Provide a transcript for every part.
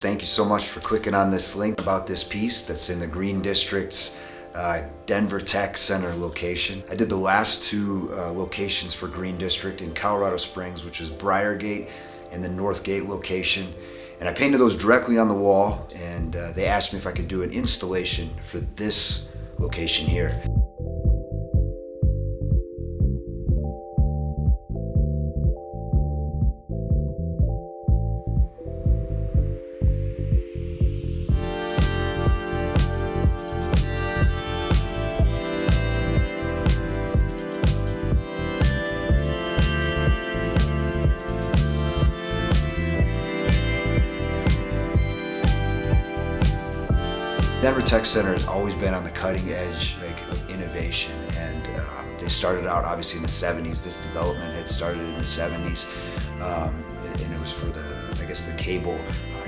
Thank you so much for clicking on this link about this piece that's in the Green District's Denver Tech Center location. I did the last two locations for Green District in Colorado Springs, which is Briargate and the Northgate location. And I painted those directly on the wall, and they asked me if I could do an installation for this location here. Denver Tech Center has always been on the cutting edge of innovation, and they started out obviously in the 70s. This development had started in the 70s, and it was for the cable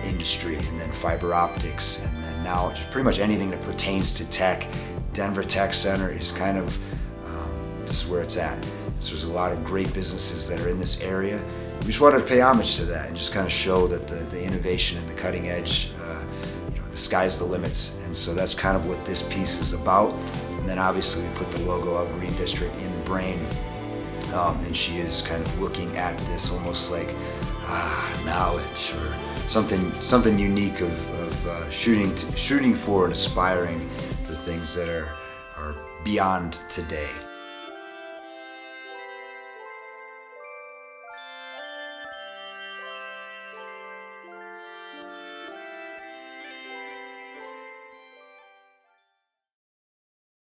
industry, and then fiber optics, and then now it's pretty much anything that pertains to tech. Denver Tech Center is kind of this is where it's at. So there's a lot of great businesses that are in this area. We just wanted to pay homage to that and just kind of show that the innovation and the cutting edge, the sky's the limits. And so that's kind of what this piece is about. And then obviously we put the logo of Green District in the brain, and she is kind of looking at this almost like knowledge or something unique of shooting for and aspiring for things that are beyond today.